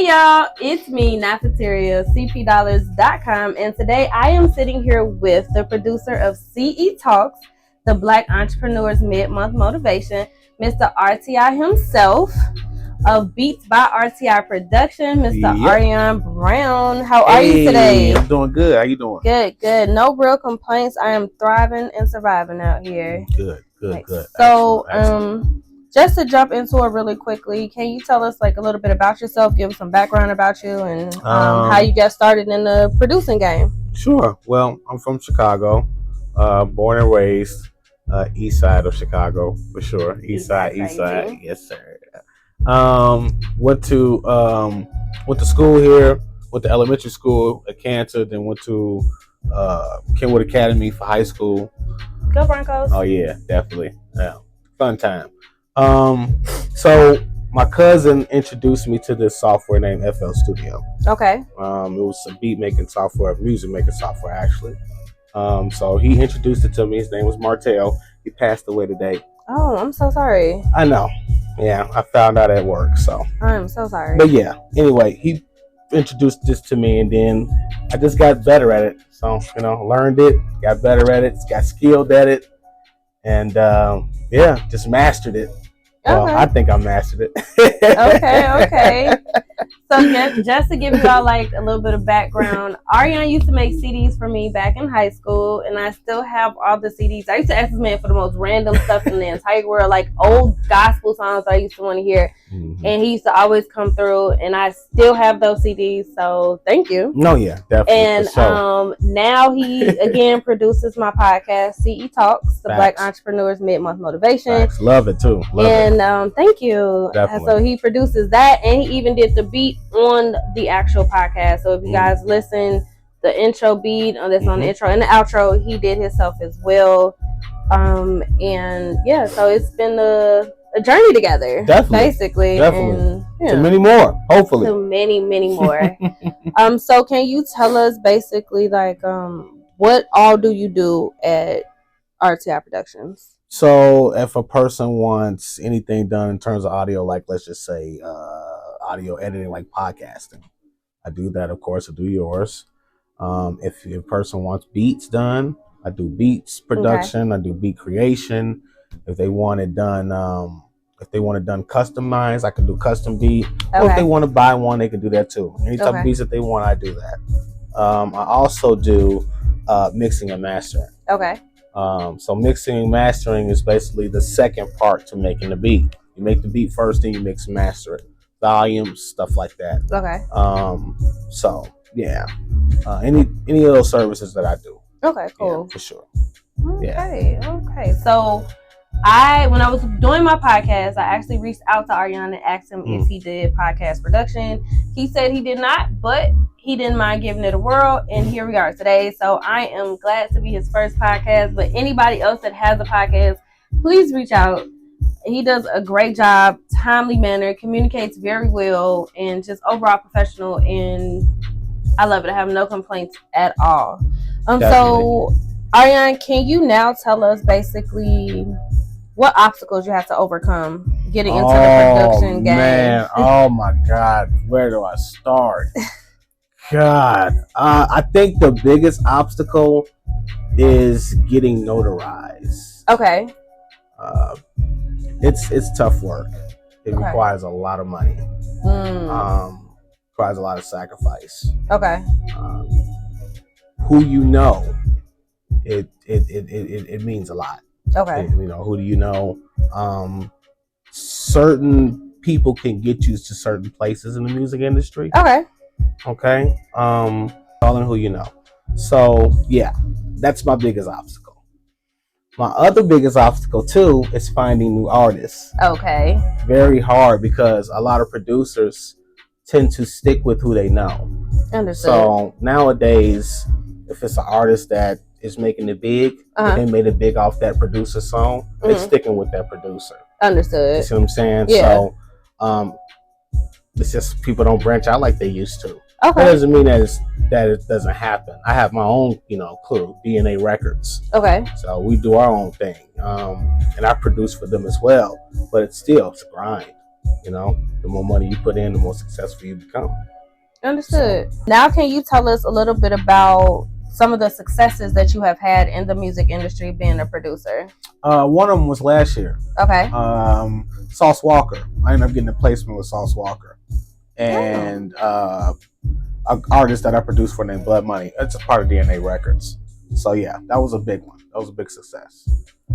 y'all, it's me, Nafataria, CPDollars.com, and today I am sitting here with the producer of CE Talks, the Black Entrepreneurs Mid-Month Motivation, Mr. RTI himself, of BeatzByeRTIproductionz, Mr. Arion Brown. How are you today? I'm doing good. How you doing? Good. No real complaints. I am thriving and surviving out here. Good. So, Excellent. Just to jump into it really quickly, can you tell us like a little bit about yourself, give us some background about you, and how you got started in the producing game? Sure. Well, I'm from Chicago, born and raised east side of Chicago for sure. East side. Yes, sir. Went to school here. Went to elementary school at Cantor, then went to Kenwood Academy for high school. Go Broncos. Oh yeah, definitely. Yeah, fun time. So my cousin introduced me to this software named FL Studio. Okay. It was a beat making software, music making software actually. So he introduced it to me. His name was Martell. He passed away today. Oh, I'm so sorry. I know. Yeah, I found out at work. So I'm so sorry. But yeah, anyway, he introduced this to me, and then I just got better at it. So learned it, got better at it, got skilled at it, and just mastered it. Well, okay. I think I mastered it. Okay. So just to give you all like a little bit of background, Arion used to make CDs for me back in high school, and I still have all the CDs. I used to ask this man for the most random stuff in the entire world, like old gospel songs I used to want to hear. Mm-hmm. And he used to always come through, and I still have those CDs, so thank you. No, yeah, definitely. And now he again produces my podcast, CE Talks, the Black Entrepreneurs Mid-Month Motivation. Facts. Love it too. Thank you. Definitely. So he produces that, and he even did the beat on the actual podcast. So if you guys listen, the intro beat that's on the intro and the outro, he did himself as well. So it's been a journey together, basically. Definitely. And, to many more, hopefully. To many more. So can you tell us basically like what all do you do at RTI Productions? So if a person wants anything done in terms of audio, like let's just say audio editing, like podcasting, I do that. Of course, I do yours. If a person wants beats done, I do beats production. I do beat creation. If they want it done, customized, I can do custom beat. Or if they want to buy one, they can do that too. Any type of beats that they want, I do that. I also do mixing and mastering. Okay. So mixing and mastering is basically the second part to making the beat. You make the beat first, then you mix and master it. Volumes, stuff like that. Okay. Any of those services that I do. Okay, cool. Yeah, for sure. Okay. So when I was doing my podcast, I actually reached out to Arion and asked him if he did podcast production. He said he did not, but he didn't mind giving it a whirl, and here we are today. So I am glad to be his first podcast, but anybody else that has a podcast, please reach out. He does a great job, timely manner, communicates very well, and just overall professional, and I love it. I have no complaints at all. So Arion, can you now tell us basically what obstacles you have to overcome getting into the production game? Man, oh my God, where do I start? God, I think the biggest obstacle is getting notarized. Okay. It's tough work. It requires a lot of money. Requires a lot of sacrifice. Okay. Who you know, it means a lot. Okay. Who do you know? Certain people can get you to certain places in the music industry. Okay. Calling who you know. So yeah, that's my biggest obstacle. My other biggest obstacle too is finding new artists. Okay. Very hard because a lot of producers tend to stick with who they know. Understood. So nowadays, if it's an artist that is making it big, they made it big off that producer song, they're sticking with that producer. Understood. You see what I'm saying? Yeah. So it's just people don't branch out like they used to. Okay. That doesn't mean that it doesn't happen. I have my own, crew, DNA Records. Okay. So we do our own thing, and I produce for them as well. But it's a grind. You know, the more money you put in, the more successful you become. Understood. So, now can you tell us a little bit about some of the successes that you have had in the music industry being a producer? One of them was last year. Okay. Sauce Walker. I ended up getting a placement with Sauce Walker. And an artist that I produced for named Blood Money. It's a part of DNA Records. So yeah, that was a big one. That was a big success.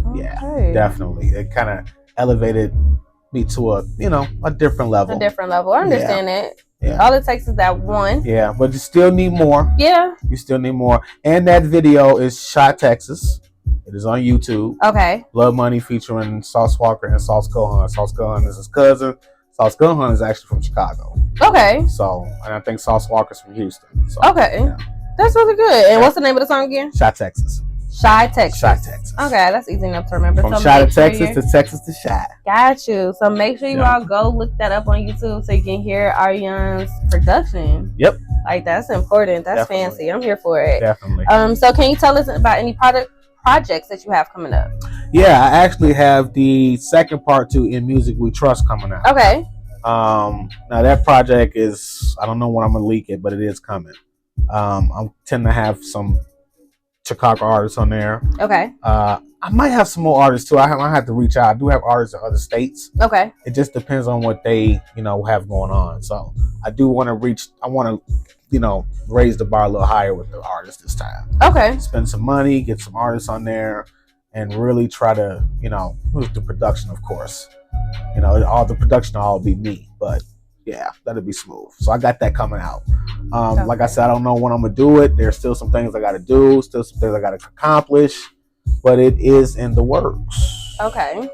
Okay. Yeah, definitely. It kind of elevated me to a different level. A different level. I understand it. Yeah. All it takes is that one. Yeah, but you still need more. Yeah. You still need more. And that video is shot Texas. It is on YouTube. Okay. Blood Money featuring Sauce Walker and Sauce Gohan. Sauce Gohan is his cousin. Sauce Gohan is actually from Chicago. Okay. So, and I think Sauce Walker's from Houston. So, okay. Yeah. That's really good. And what's the name of the song again? Shot Texas. Shy Texas. Shy Texas. Okay, that's easy enough to remember. From Shy to Texas to Texas to Shy. Got you. So make sure you all go look that up on YouTube so you can hear Arion's production. Yep. Like, that's important. That's fancy. I'm here for it. Definitely. So can you tell us about any projects that you have coming up? Yeah, I actually have the second part to In Music We Trust coming out. Okay. Now that project is, I don't know when I'm gonna leak it, but it is coming. I tend to have some Chicago artists on there. Okay. I might have some more artists too. I might have to reach out. I do have artists in other states. Okay. It just depends on what they, have going on. So I do want to raise the bar a little higher with the artists this time. Okay. Spend some money, get some artists on there, and really try to, with the production, of course. All the production will all be me, but yeah, that'll be smooth. So I got that coming out. Okay. Like I said, I don't know when I'm gonna do it. There's still some things I gotta do, still some things I gotta accomplish, but it is in the works. Okay.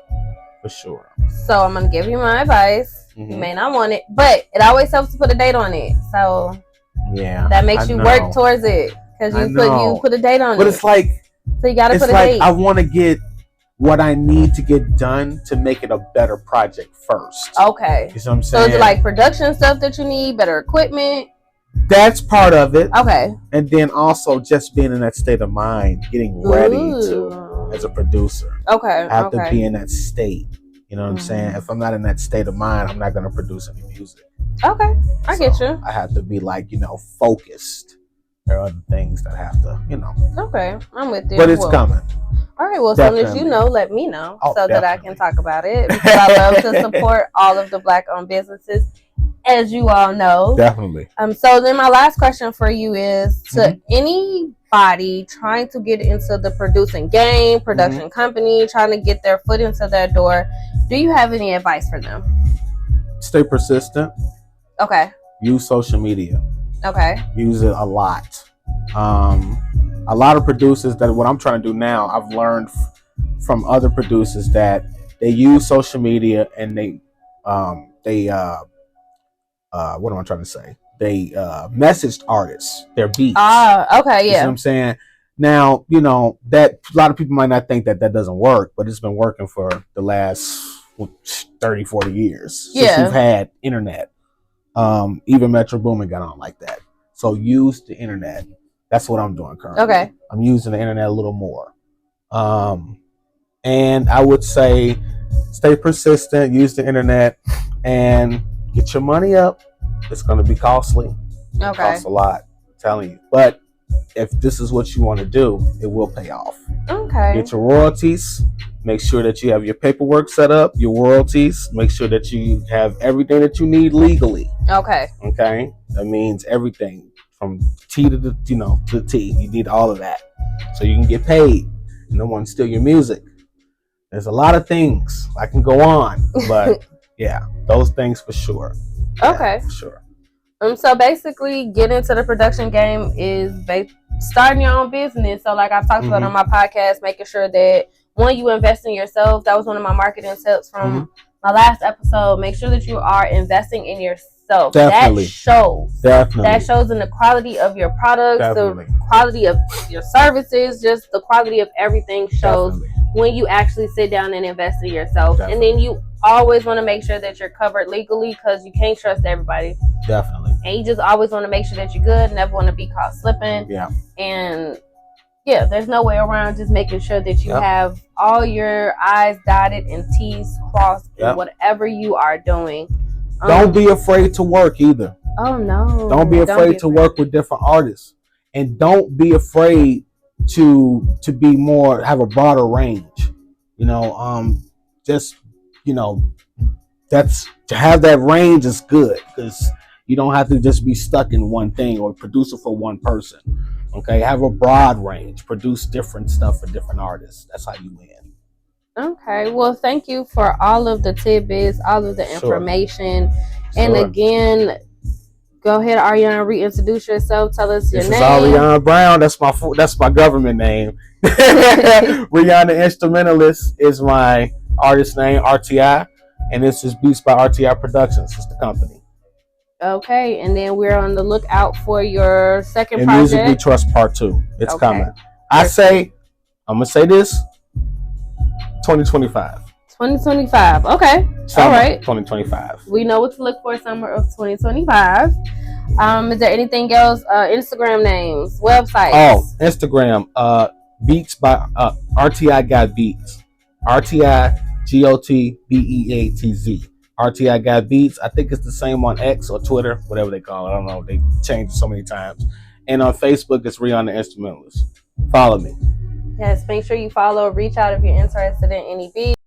For sure. So I'm gonna give you my advice. Mm-hmm. You may not want it, but it always helps to put a date on it. So yeah, that makes you work towards it because you put a date on it. But it's like, so you gotta put a date. I want to get what I need to get done to make it a better project first. Okay. You know what I'm saying? So is it like production stuff that you need, better equipment? That's part of it. Okay. And then also just being in that state of mind, getting ready as a producer. Okay. I have to be in that state. You know what I'm saying? If I'm not in that state of mind, I'm not going to produce any music. Okay. I get you. I have to be focused. There are other things that have to, Okay. I'm with you. But it's coming. All right, well, as soon as you know, let me know so that I can talk about it. Because I love to support all of the Black-owned businesses, as you all know. Definitely. So then my last question for you is, to anybody trying to get into the production company, trying to get their foot into that door, do you have any advice for them? Stay persistent. Okay. Use social media. Okay. Use it a lot. A lot of producers that what I'm trying to do now, I've learned from other producers that they use social media and they what am I trying to say? They messaged artists their beats. Okay, yeah. You see what I'm saying? Now, that a lot of people might not think that doesn't work, but it's been working for the last 30, 40 years since we've had internet. Even Metro Boomin got on like that. So use the internet. That's what I'm doing currently. Okay. I'm using the internet a little more. And I would say stay persistent, use the internet, and get your money up. It's going to be costly. Okay. It costs a lot, I'm telling you. But if this is what you want to do, it will pay off. Okay. Get your royalties. Make sure that you have your paperwork set up, your royalties. Make sure that you have everything that you need legally. Okay. Okay. That means everything. From T to the to the T, you need all of that, so you can get paid. And no one steal your music. There's a lot of things I can go on, but yeah, those things for sure. Okay, for sure. So basically, getting into the production game is starting your own business. So like I've talked about on my podcast, making sure that one, you invest in yourself. That was one of my marketing tips from my last episode. Make sure that you are investing in yourself. Definitely. That shows. Definitely. That shows in the quality of your products, Definitely. the quality of your services, just the quality of everything shows when you actually sit down and invest in yourself. Definitely. And then you always want to make sure that you're covered legally because you can't trust everybody. Definitely. And you just always want to make sure that you're good, never want to be caught slipping. Yeah. And yeah, there's no way around just making sure that you have all your I's dotted and T's crossed in whatever you are doing. Don't be afraid to work either. Oh no! Don't be afraid to work with different artists, and don't be afraid to be more, have a broader range. You know, just, you know, that's, to have that range is good, because you don't have to just be stuck in one thing or producer for one person. Okay, have a broad range, produce different stuff for different artists. That's how you win. Okay, well, thank you for all of the tidbits, all of the information. And again, go ahead, Arion, reintroduce yourself. Tell us your name. This is Arion Brown. That's my government name. Rihanna the Instrumentalist is my artist name, RTI, and this is Beats by RTI Productions. It's the company. Okay, and then we're on the lookout for your second project. Music We Trust Part 2. It's coming. I'm gonna say this: 2025. 2025. Okay. Summer, all right. 2025. We know what to look for summer of 2025. Is there anything else? Instagram names, websites? Oh, Instagram. Beats by RTI Got Beats. RTI GOTBEATZ. RTI Got Beats. I think it's the same on X or Twitter, whatever they call it. I don't know. They changed it so many times. And on Facebook, it's Rihanna the Instrumentalist. Follow me. Yes, make sure you follow. Reach out if you're interested in any beats.